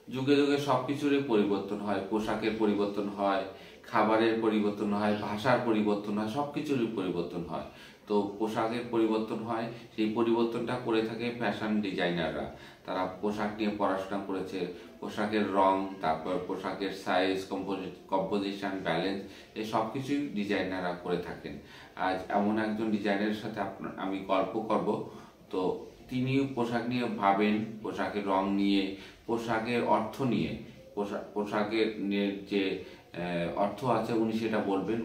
যুগে যুগে সবকিছুরই পরিবর্তন হয়, পোশাকের পরিবর্তন হয়, খাবারের পরিবর্তন হয়, ভাষার পরিবর্তন হয়, সবকিছুরই পরিবর্তন হয়। তো পোশাকের পরিবর্তন হয়, সেই পরিবর্তনটা করে থাকে ফ্যাশন ডিজাইনাররা। তারা পোশাক নিয়ে পড়াশোনা করেছে, পোশাকের রং, তারপর পোশাকের সাইজ, কম্পোজিশন, ব্যালেন্স, এই সব কিছুই ডিজাইনাররা করে থাকেন। আজ এমন একজন ডিজাইনারের সাথে আমি গল্প করব। তো তিনি পোশাক নিয়ে ভাবেন, পোশাকের রং নিয়ে, পোশাকের অর্থ নিয়ে, পোশাকের যে অর্থ আছে উনি সেটা বলবেন।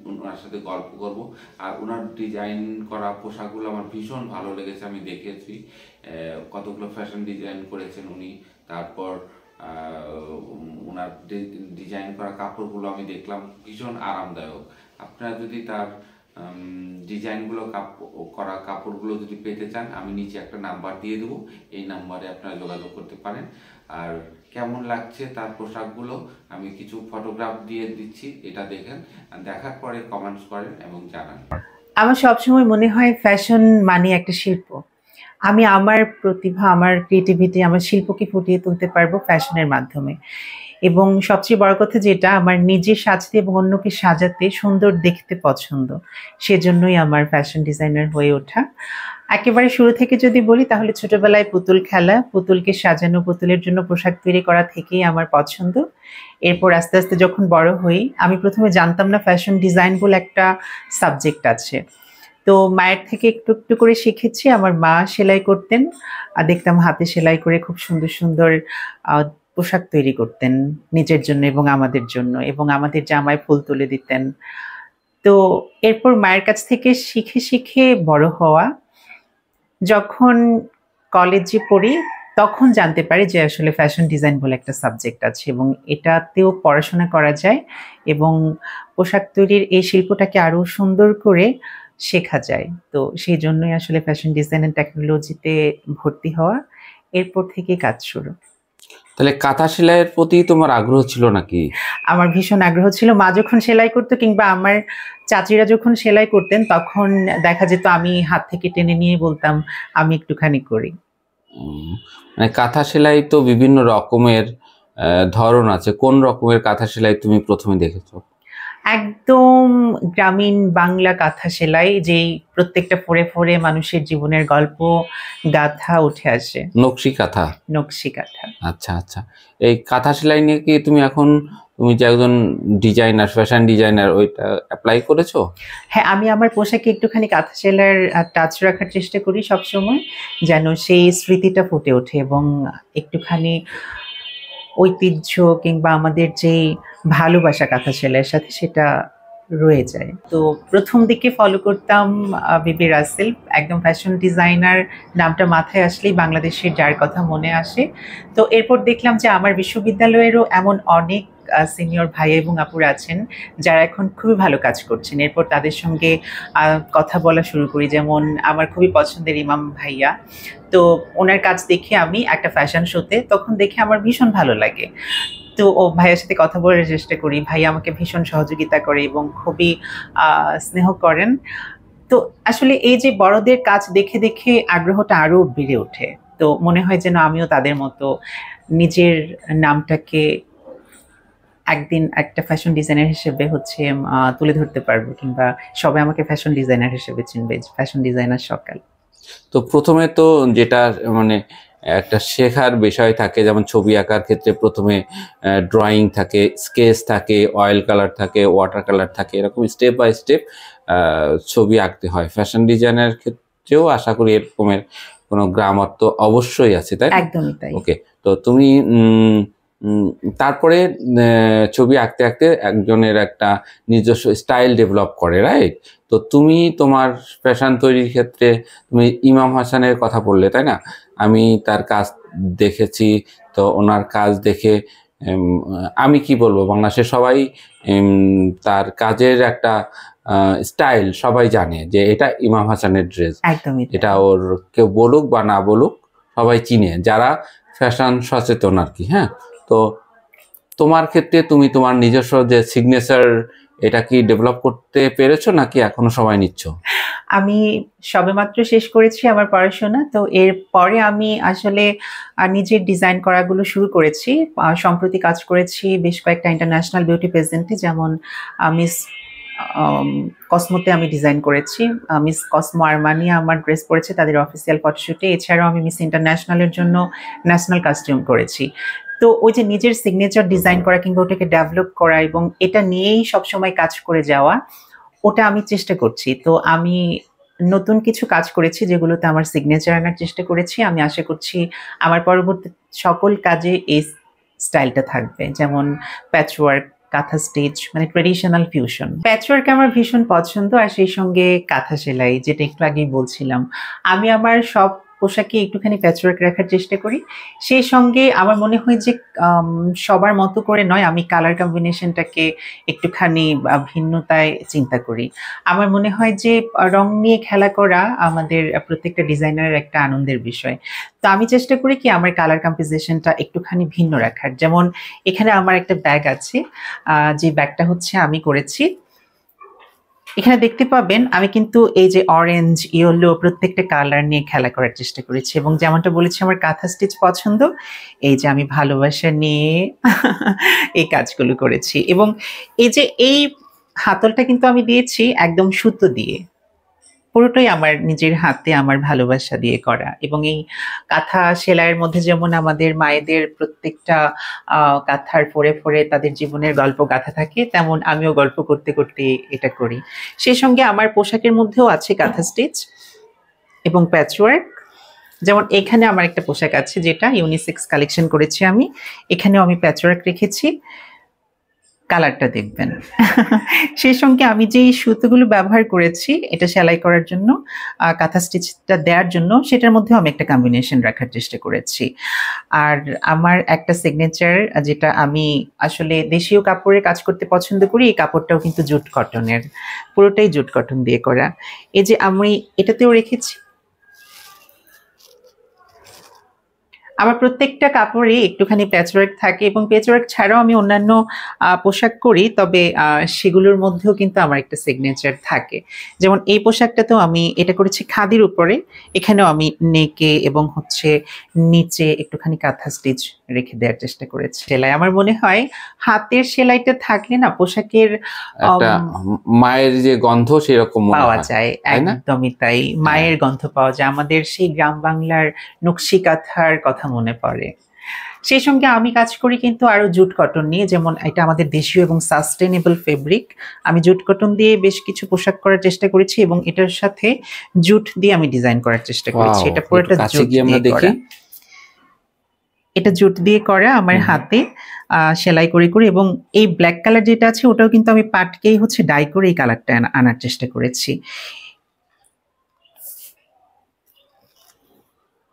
ওনার সাথে গল্প করব। আর ওনার ডিজাইন করা পোশাকগুলো আমার ভীষণ ভালো লেগেছে, আমি দেখেছি কতগুলো ফ্যাশন ডিজাইন করেছেন উনি। তারপর ওনার ডিজাইন করা কাপড়গুলো আমি দেখলাম, ভীষণ আরামদায়ক। আপনারা যদি তার ডিজাইনগুলো করা কাপড়গুলো যদি পেতে চান, আমি নিচে একটা নাম্বার দিয়ে দেবো, এই নাম্বারে আপনারা যোগাযোগ করতে পারেন। আর কেমন লাগছে তার পোশাকগুলো আমি কিছু ফটোগ্রাফ দিয়ে দিচ্ছি, এটা দেখেন, দেখার পরে কমেন্টস করেন এবং জানান। আমার সবসময় মনে হয় ফ্যাশন মানে একটা শিল্প। আমি আমার প্রতিভা, আমার ক্রিয়েটিভিটি, আমার শিল্পকে ফুটিয়ে তুলতে পারবো ফ্যাশনের মাধ্যমে। এবং সবচেয়ে বড় কথা যেটা, আমার নিজে সাজতে এবং অন্যকে সাজাতে সুন্দর দেখতে পছন্দ। সেজন্যই আমার ফ্যাশন ডিজাইনার হয়ে ওঠা। একেবারে শুরু থেকে যদি বলি তাহলে ছোটবেলায় পুতুল খেলা, পুতুলকে সাজানো, পুতুলের জন্য পোশাক তৈরি করা থেকেই আমার পছন্দ। এরপর আস্তে আস্তে যখন বড় হই, আমি প্রথমে জানতাম না ফ্যাশন ডিজাইন বলে একটা সাবজেক্ট আছে। তো মায়ের থেকে একটু একটু করে শিখেছি। আমার মা সেলাই করতেন, আর দেখতাম হাতে সেলাই করে খুব সুন্দর সুন্দর পোশাক তৈরি করতেন নিজের জন্য এবং আমাদের জন্য, এবং আমাদের জামায় ফুল তুলে দিতেন। তো এরপর মায়ের কাছ থেকে শিখে শিখে বড় হওয়া। যখন কলেজে পড়ি তখন জানতে পারি যে আসলে ফ্যাশন ডিজাইন বলে একটা সাবজেক্ট আছে এবং এটাতেও পড়াশোনা করা যায় এবং পোশাক তৈরির এই শিল্পটাকে আরো সুন্দর করে শেখা যায়। তো সেই জন্যই আসলে ফ্যাশন ডিজাইন এন্ড টেকনোলজিতে ভর্তি হওয়া, এরপর থেকে কাজ শুরু। তাহলে কাঁথা সেলাইয়ের প্রতি তোমার আগ্রহ ছিল নাকি? আমার ভীষণ আগ্রহ ছিল। মা যখন সেলাই করতো কিংবা আমার চাচিরা যখন সেলাই করতেন তখন দেখা যেত আমি হাত থেকে টেনে নিয়ে বলতাম আমি একটুখানি করি। মানে কাঁথা সেলাই তো বিভিন্ন রকমের ধরন আছে, কোন রকমের কাঁথা সেলাই তুমি প্রথমে দেখেছো? একদম গ্রামীণ বাংলা কাঁথা সেলাই, যেই প্রত্যেকটা ফোড়ে ফোড়ে মানুষের জীবনের গল্প গাথা উঠে আসে। নকশি কাঁথা। নকশি কাঁথা। আচ্ছা আচ্ছা। এই কাঁথা সেলাই নিয়ে কি তুমি এখন, তুমি যে একজন ডিজাইনার, ফ্যাশন ডিজাইনার, ওইটা অ্যাপ্লাই করেছো? হ্যাঁ, আমি আমার পোশাকে একটুখানি কাঁথা সেলাইয়ের টাচ রাখার চেষ্টা করি সবসময়, যেন সেই স্মৃতিটা ফুটে ওঠে এবং একটুখানি ঐতিহ্য কিংবা আমাদের যে ভালোবাসা কাঁথা সেলাইয়ের সাথে সেটা রয়ে যায়। তো প্রথম দিকে ফলো করতাম বিবি রাসেল। একদম ফ্যাশন ডিজাইনার নামটা মাথায় আসলেই বাংলাদেশের যার কথা মনে আসে। তো এরপর দেখলাম যে আমার বিশ্ববিদ্যালয়েরও এমন অনেক সিনিয়র ভাই এবং আপুরা আছেন যারা এখন খুবই ভালো কাজ করছেন। এরপর তাদের সঙ্গে কথা বলা শুরু করি, যেমন আমার খুবই পছন্দের ইমাম ভাইয়া। তো ওনার কাজ দেখে আমি একটা ফ্যাশন শোতে তখন দেখে আমার ভীষণ ভালো লাগে। তো ও ভাইয়ের সাথে কথা বলার চেষ্টা করি। ভাই আমাকে ভীষণ সহযোগিতা করে এবং খুবই স্নেহ করেন। তো আসলে এই যে বড়দের কাজ দেখে দেখে আগ্রহটা আরো বেড়ে ওঠে। তো মনে হয় যেন আমিও তাদের মতো নিজের নামটাকে একদিন একটা ফ্যাশন ডিজাইনার হিসেবে তুলে ধরতে পারবো, কিংবা সবাই আমাকে ফ্যাশন ডিজাইনার হিসেবে চিনবে, ফ্যাশন ডিজাইনার সকাল। তো প্রথমে তো যেটা মানে একটা শেখার বিষয় থাকে, যেমন ছবি আঁকার ক্ষেত্রে প্রথমে ড্রয়িং থাকে, স্কেচ থাকে, অয়েল কালার থাকে, ওয়াটার কালার থাকে, এরকম স্টেপ বাই স্টেপ ছবি আঁকতে হয়। ফ্যাশন ডিজাইনের ক্ষেত্রেও আশা করি এরকমের কোনো গ্রামার তো অবশ্যই আছে, তাই? একদমই তাই। ওকে, তো তুমি তারপরে ছবি আঁকতে আঁকতে একজনের একটা নিজস্ব স্টাইল ডেভেলপ করে, রাইট? তো তুমি তোমার ফ্যাশন তৈরির ক্ষেত্রে তুমি ইমাম হাসানের কথা বললে, তাই না? আমি তার কাজ দেখেছি। তো ওনার কাজ দেখে আমি কি বলবো, বাংলাদেশের সবাই তার কাজের একটা স্টাইল সবাই জানে যে এটা ইমাম হাসানের ড্রেস। একদমই এটা ওর কেউ বলুক বা না বলুক সবাই চিনে, যারা ফ্যাশন সচেতন আর কি। হ্যাঁ, তো তোমার ক্ষেত্রে তুমি তোমার নিজস্ব যে সিগনেচার, এটা কি ডেভেলপ করতে পেরেছো নাকি এখনো সময় নিচ্ছ? আমি সবেমাত্র শেষ করেছি আমার পড়াশোনা, তো এর পরে আমি আসলে নিজের ডিজাইন করাগুলো শুরু করেছি। সম্প্রতি কাজ করেছি বেশ কয়েকটা ইন্টারন্যাশনাল বিউটি প্রেজেন্টে, যেমন মিস কসমোতে আমি ডিজাইন করেছি। মিস কসমো আরমানি আমার ড্রেস পরেছে তাদের অফিসিয়াল ফটোশুটে। এছাড়াও আমি মিস ইন্টারন্যাশনালের জন্য ন্যাশনাল কাস্টিউম করেছি। তো ওই যে নিজের সিগনেচার ডিজাইন করা কিংবা ওটাকে ডেভেলপ করা এবং এটা নিয়েই সবসময় কাজ করে যাওয়া, ওটা আমি চেষ্টা করছি। তো আমি নতুন কিছু কাজ করেছি যেগুলোতে আমার সিগনেচার আনার চেষ্টা করেছি। আমি আশা করছি আমার পরবর্তী সকল কাজে এই স্টাইলটা থাকবে, যেমন প্যাচওয়ার্ক, কাঁথা স্টিচ, মানে ট্রেডিশনাল ফিউশন। প্যাচওয়ার্ক আমার ভীষণ পছন্দ, আর সেই সঙ্গে কাঁথা সেলাই, যেটা একটু আগেই বলছিলাম। আমি আমার সব পোশাকে একটুখানি প্যাচওয়ার্ক রাখার চেষ্টা করি। সেই সঙ্গে আমার মনে হয় যে সবার মতো করে নয়, আমি কালার কম্বিনেশনটাকে একটুখানি ভিন্নতায় চিন্তা করি। আমার মনে হয় যে রং নিয়ে খেলা করা আমাদের প্রত্যেকটা ডিজাইনারের একটা আনন্দের বিষয়। তো আমি চেষ্টা করি কি আমার কালার কম্পোজিশনটা একটুখানি ভিন্ন রাখার। যেমন এখানে আমার একটা ব্যাগ আছে, যে ব্যাগটা হচ্ছে আমি করেছি। এখানে দেখতে পাবেন আমি কিন্তু এই যে অরেঞ্জ, ইয়েলো প্রত্যেকটা কালার নিয়ে খেলা করার চেষ্টা করেছি, এবং যেমনটা বলেছি আমার কাঁথা স্টিচ পছন্দ, এই যে আমি ভালোবাসা নিয়ে এই কাজগুলো করেছি। এবং এই যে এই হাতলটা কিন্তু আমি দিয়েছি একদম সুতো দিয়ে, পুরোটাই আমার নিজের হাতে আমার ভালোবাসা দিয়ে করা। এবং এই কাঁথা সেলাইয়ের মধ্যে যেমন আমাদের মায়েদের প্রত্যেকটা কাঁথার ফোরে ফোরে তাদের জীবনের গল্প গাথা থাকে, তেমন আমিও গল্প করতে করতে এটা করি। সেই সঙ্গে আমার পোশাকের মধ্যেও আছে কাঁথা স্টিচ এবং প্যাচওয়ার্ক। যেমন এখানে আমার একটা পোশাক আছে যেটা ইউনিসেক্স কালেকশন করেছি আমি, এখানেও আমি প্যাচওয়ার্ক রেখেছি, কালারটা দেখবেন। সেই সঙ্গে আমি যে সুতোগুলো ব্যবহার করেছি এটা সেলাই করার জন্য, কাঁথা স্টিচটা দেওয়ার জন্য, সেটার মধ্যেও আমি একটা কম্বিনেশন রাখার চেষ্টা করেছি। আর আমার একটা সিগনেচার, যেটা আমি আসলে দেশীয় কাপড়ে কাজ করতে পছন্দ করি, এই কাপড়টাও কিন্তু জুট কটনের, পুরোটাই জুট কটন দিয়ে করা। এই যে আমি এটাতেও রেখেছি। আমার প্রত্যেকটা কাপড়ে একটুখানি প্যাচওয়ার্ক থাকে, এবং প্যাচওয়ার্ক ছাড়াও আমি অন্যান্য পোশাক করি, তবে সেগুলোর মধ্যেও কিন্তু আমার একটা সিগনেচার থাকে। যেমন এই পোশাকটাতেও আমি এটা করেছি খাদির উপরে, এখানেও আমি নেকে এবং হচ্ছে নিচে একটুখানি কাঁথা স্টিচ রেখে দেওয়ার চেষ্টা করেছি। সেলাই আমার মনে হয় হাতের সেলাইটা থাকলে না পোশাকের একটা মায়ের যে গন্ধ সেরকম পাওয়া যায়, একদমই তাই, মায়ের গন্ধ পাওয়া যায়, আমাদের সেই গ্রাম বাংলার নকশি কাঁথার কথা মনে পড়ে। সেই সঙ্গে আমি কাজ করি কিন্তু আরো জুট কটন নিয়ে, যেমন এটা আমাদের দেশীয় এবং সাস্টেনেবল ফেব্রিক। আমি জুট কটন দিয়ে বেশ কিছু পোশাক করার চেষ্টা করেছি, এবং এটার সাথে জুট দিয়ে আমি ডিজাইন করার চেষ্টা করেছি। এটা পুরোটা জুট দিয়ে করা, এটা জুট দিয়ে করা আমার হাতে সেলাই করে করে। এবং এই ব্ল্যাক কালার যেটা আছে ওটাও কিন্তু আমি পাটকেই হচ্ছে ডাই করে এই কালারটা আনার চেষ্টা করেছি।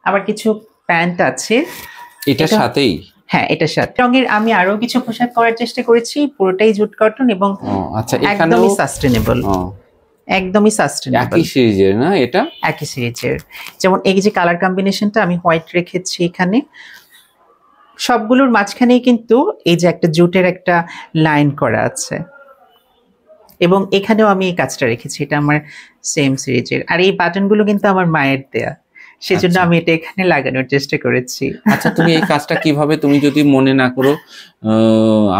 আবার কিছু প্যান্ট আছে এটার সাথেই, হ্যাঁ এটার সাথে রঙের আমি আরো কিছু পোশাক করার চেষ্টা করেছি, পুরোটাই জুট কটন এবং একদমই সাস্টেনেবল, একদমই সাস্টেনেবল। একই সিরিজের না এটা? একই সিরিজের। যেমন এই যে কালার কম্বিনেশনটা আমি হোয়াইট রেখেছি এখানে, সবগুলোর মাঝখানেই কিন্তু এই যে একটা জুটের একটা লাইন করা আছে, এবং এখানেও আমি এই কাজটা রেখেছি, এটা আমার সেম সিরিজের। আর এই বাটনগুলো কিন্তু আমার মায়ের দেয়া, সেজন্য আমি এটা এখানে লাগানোর চেষ্টা করেছি। আচ্ছা, তুমি এই কাজটা কিভাবে, তুমি যদি মনে না করো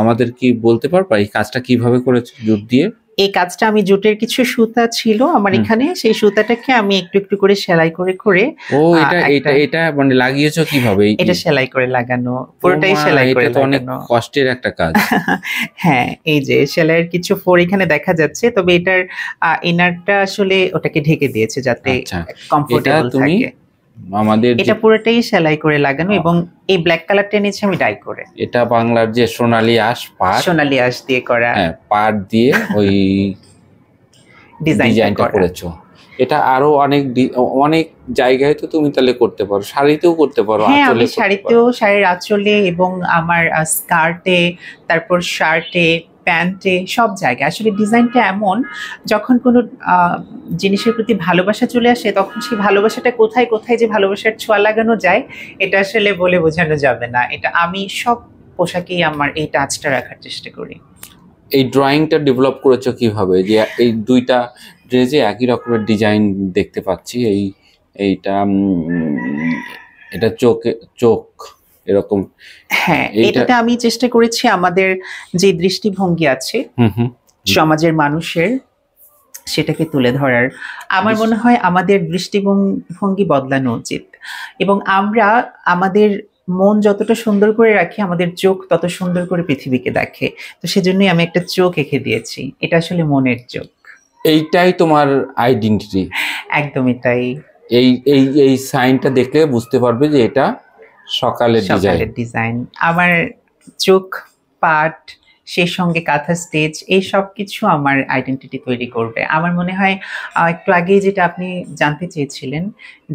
আমাদের কি বলতে পারবা এই কাজটা কিভাবে করেছো জুট দিয়ে? এই কাজটা আমি জুটের কিছু সুতা ছিল আমার এখানে, সেই সুতাটাকে আমি একটু একটু করে সেলাই করে করে, ও এটা মানে লাগিয়েছো কিভাবে? এটা সেলাই করে লাগানো, পুরোটাই সেলাই করে লাগানো। অনেক কষ্টের একটা কাজ। হ্যাঁ, এই যে সেলাইয়ের কিছু ফোর এখানে দেখা যাচ্ছে, তবে এটার ইনারটা আসলে ওটাকে ঢেকে দিয়েছে যাতে কমফোর্টেবল থাকে। আমাদের এটা পুরোটাই সেলাই করে লাগানো, এবং এই ব্ল্যাক কালারটা নিয়েছি আমি ডাই করে। এটা বাংলার যে সোনালী আঁশ, সোনালী আঁশ দিয়ে করা, হ্যাঁ পাট দিয়ে ওই ডিজাইনটা করেছো। এটা আরো অনেক জায়গায় তো তুমি তাহলে করতে পারো, শাড়িতেও করতে পারো। হ্যাঁ, আমি শাড়িতেও, শাড়ির আঁচলে এবং আমার স্কার্টে, তারপর শার্টে, প্যান্টে, সব জায়গায়। আসলে ডিজাইনটা এমন, যখন কোনো জিনিসের প্রতি ভালোবাসা চলে আসে তখন সেই ভালোবাসাটা কোথায় কোথায় যে ভালোবাসার ছোঁয়া লাগানো যায় এটা আসলে বলে বোঝানো যাবে না। এটা আমি সব পোশাকেই আমার এই টাচটা রাখার চেষ্টা করি। এই ড্রয়িংটা ডেভেলপ করেছো কিভাবে, যে এই দুইটা ড্রেসে একই রকমের ডিজাইন দেখতে পাচ্ছি? এইটা এটা চোখ এরকম। হ্যাঁ, এটাতে আমি চেষ্টা করেছি আমাদের যে দৃষ্টিভঙ্গি আছে সমাজের মানুষের, সেটাকে তুলে ধরার। আমার মনে হয় আমাদের দৃষ্টিভঙ্গি বদলানো উচিত, এবং আমরা আমাদের মন যতটা সুন্দর করে রাখি, আমাদের চোখ তত সুন্দর করে পৃথিবীকে দেখে। তো সেজন্যই আমি একটা চোখ এঁকে দিয়েছি, এটা আসলে মনের চোখ। এইটাই তোমার আইডেন্টিটি? একদমই তাই। এই এই এই সাইনটা দেখলে বুঝতে পারবে যে এটা সকালের ডিজাইন। আমার চোখ, পাট, সেই সঙ্গে কাঁথা স্টেজ, এই সব কিছু আমার আইডেন্টিটি তৈরি করবে। আমার মনে হয় একটু আগে যেটা আপনি জানতে চেয়েছিলেন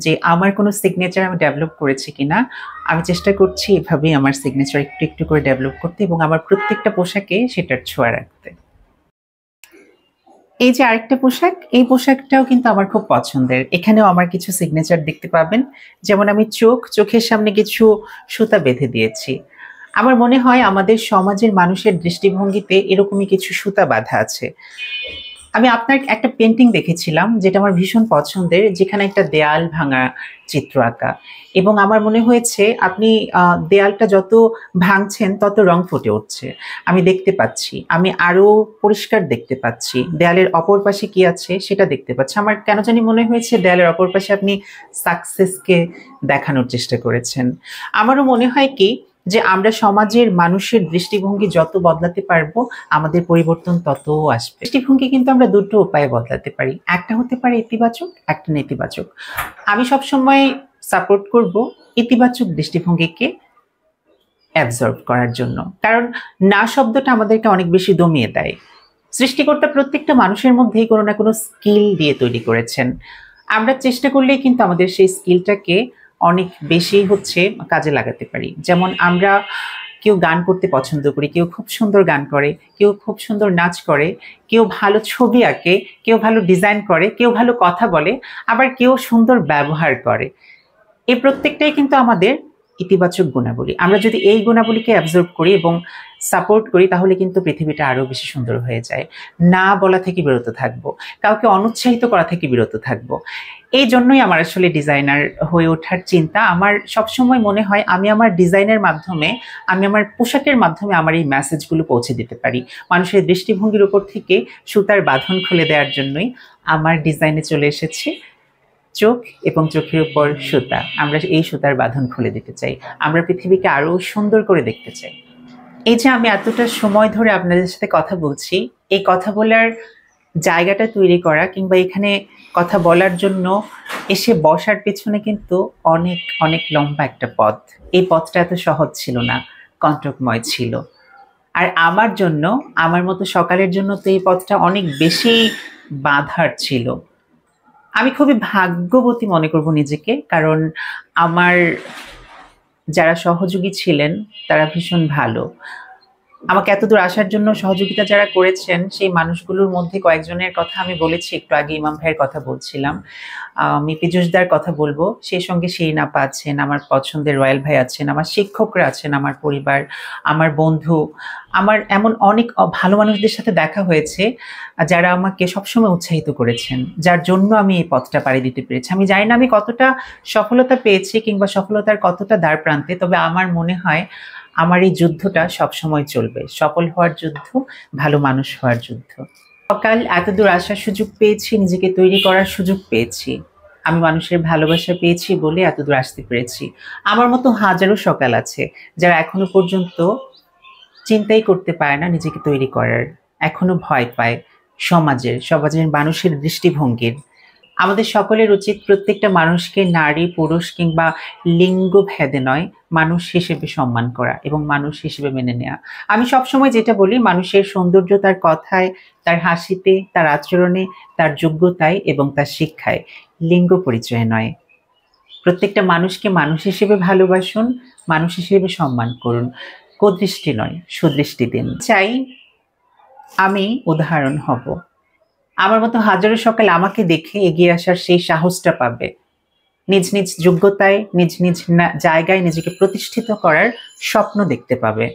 যে আমার কোনো সিগনেচার আমি ডেভেলপ করেছি কিনা, আমি চেষ্টা করছি এভাবেই আমার সিগনেচার একটু একটু করে ডেভেলপ করতে এবং আমার প্রত্যেকটা পোশাকে সেটার ছোঁয়া রাখতে। এই যে আরেকটা পোশাক, এই পোশাকটাও কিন্তু আমার খুব পছন্দের। এখানেও আমার কিছু সিগনেচার দেখতে পাবেন, যেমন আমি চোখের সামনে কিছু সুতা বেঁধে দিয়েছি। আমার মনে হয় আমাদের সমাজের মানুষের দৃষ্টিভঙ্গিতে এরকমই কিছু সুতা বাঁধা আছে। আমি আপনার একটা পেন্টিং দেখেছিলাম যেটা আমার ভীষণ পছন্দের, যেখানে একটা দেয়াল ভাঙা চিত্র আঁকা, এবং আমার মনে হয়েছে আপনি দেয়ালটা যত ভাঙছেন তত রং ফুটে উঠছে। আমি দেখতে পাচ্ছি, আমি আরো পরিষ্কার দেখতে পাচ্ছি, দেয়ালের অপর পাশে কি আছে সেটা দেখতে পাচ্ছি। আমার কেন জানি মনে হয়েছে দেয়ালের অপর পাশে আপনি সাকসেসকে দেখানোর চেষ্টা করেছেন। আমারও মনে হয় কি যে আমরা সমাজের মানুষের দৃষ্টিভঙ্গি যত বদলাতে পারবো, আমাদের পরিবর্তন ততও আসবে। দৃষ্টিভঙ্গি কিন্তু আমরা দুটো উপায়ে বদলাতে পারি, একটা হতে পারে ইতিবাচক, একটা নেতিবাচক। আমি সবসময় সাপোর্ট করব ইতিবাচক দৃষ্টিভঙ্গিকে অ্যাবজর্ব করার জন্য, কারণ না শব্দটা আমাদেরকে অনেক বেশি দমিয়ে দেয়। সৃষ্টিকর্তা প্রত্যেকটা মানুষের মধ্যেই কোনো না কোনো স্কিল দিয়ে তৈরি করেছেন। আমরা চেষ্টা করলেই কিন্তু আমাদের সেই স্কিলটাকে অনেক বেশি কাজে লাগাতে পারি। যেমন আমরা কেউ গান করতে পছন্দ করি, কেউ খুব সুন্দর গান করে, কেউ খুব সুন্দর নাচ করে, কেউ ভালো ছবি আঁকে, কেউ ভালো ডিজাইন করে, কেউ ভালো কথা বলে, আবার কেউ সুন্দর ব্যবহার করে। এই প্রত্যেকটাই কিন্তু আমাদের ইতিবাচক গুণাবলী। আমরা যদি এই গুণাবলীকে অ্যাবজর্ব করি এবং সাপোর্ট করি, তাহলে কিন্তু পৃথিবীটা আরো বেশি সুন্দর হয়ে যায়। না বলা থেকে বিরত থাকবো, কাউকে অনুৎসাহিত করা থেকে বিরত থাকবো। এই জন্যই আমার আসলে ডিজাইনার হয়ে ওঠার চিন্তা। আমার সবসময় মনে হয় আমি আমার ডিজাইনের মাধ্যমে, আমি আমার পোশাকের মাধ্যমে আমার এই মেসেজগুলো পৌঁছে দিতে পারি। মানুষের দৃষ্টিভঙ্গির উপর থেকে সুতার বাঁধন খুলে দেওয়ার জন্যই আমার ডিজাইনে চলে এসেছে চোখ এবং চোখের উপর সুতা। আমরা এই সুতার বাঁধন খুলে দিতে চাই, আমরা পৃথিবীকে আরো সুন্দর করে দেখতে চাই। এই যে আমি এতটা সময় ধরে আপনাদের সাথে কথা বলছি, এই কথা বলার জায়গাটা তৈরি করা কিংবা এখানে কথা বলার জন্য এসে বসার পেছনে কিন্তু অনেক অনেক লম্বা একটা পথ। এই পথটা এত সহজ ছিল না, কণ্টকময় ছিল। আর আমার জন্য, আমার মতো সকালের জন্য তো এই পথটা অনেক বেশি বাঁধার ছিল। আমি খুবই ভাগ্যবতী মনে করব নিজেকে, কারণ আমার যারা সহযোগী ছিলেন তারা ভীষণ ভালো। আমাকে এতদূর আসার জন্য সহযোগিতা যারা করেছেন, সেই মানুষগুলোর মধ্যে কয়েকজনের কথা আমি বলেছি, একটু আগে ইমাম ভাইয়ের কথা বলছিলাম, আমি পীযূষদার কথা বলবো, সেই সঙ্গে শিরিন আপা আছেন, আমার পছন্দের রয়্যাল ভাই আছেন, আমার শিক্ষকরা আছেন, আমার পরিবার, আমার বন্ধু, আমার এমন অনেক ভালো মানুষদের সাথে দেখা হয়েছে যারা আমাকে সবসময় উৎসাহিত করেছেন, যার জন্য আমি এই পথটা পাড়ি দিতে পেরেছি। আমি জানি না আমি কতটা সফলতা পেয়েছি কিংবা সফলতার কতটা দ্বার প্রান্তে, তবে আমার মনে হয় আমার এই যুদ্ধটা সবসময় চলবে। সফল হওয়ার যুদ্ধ, ভালো মানুষ হওয়ার যুদ্ধ। সকাল এতদূর আসার সুযোগ পেয়েছি, নিজেকে তৈরি করার সুযোগ পেয়েছি, আমি মানুষের ভালোবাসা পেয়েছি বলে এতদূর আসতে পেরেছি। আমার মতো হাজারো সকাল আছে যারা এখনো পর্যন্ত চিন্তাই করতে পারে না নিজেকে তৈরি করার, এখনো ভয় পায় সমাজের মানুষের দৃষ্টিভঙ্গির। আমাদের সকলের উচিত প্রত্যেকটা মানুষকে নারী, পুরুষ কিংবা লিঙ্গ ভেদে নয়, মানুষ হিসেবে সম্মান করা এবং মানুষ হিসেবে মেনে নেওয়া। আমি সবসময় যেটা বলি, মানুষের সৌন্দর্য তার কথায়, তার হাসিতে, তার আচরণে, তার যোগ্যতায় এবং তার শিক্ষায়, লিঙ্গ পরিচয় নয়। প্রত্যেকটা মানুষকে মানুষ হিসেবে ভালোবাসুন, মানুষ হিসেবে সম্মান করুন, কুদৃষ্টি নয়, সুদৃষ্টি দিন। চাই আমি উদাহরণ হব, আমার মতো হাজারো সকাল আমাকে দেখে এগিয়ে আসার সেই সাহসটা পাবে। নিজ নিজ যোগ্যতায় নিজ নিজ জায়গায় নিজেকে প্রতিষ্ঠিত করার স্বপ্ন দেখতে পাবে।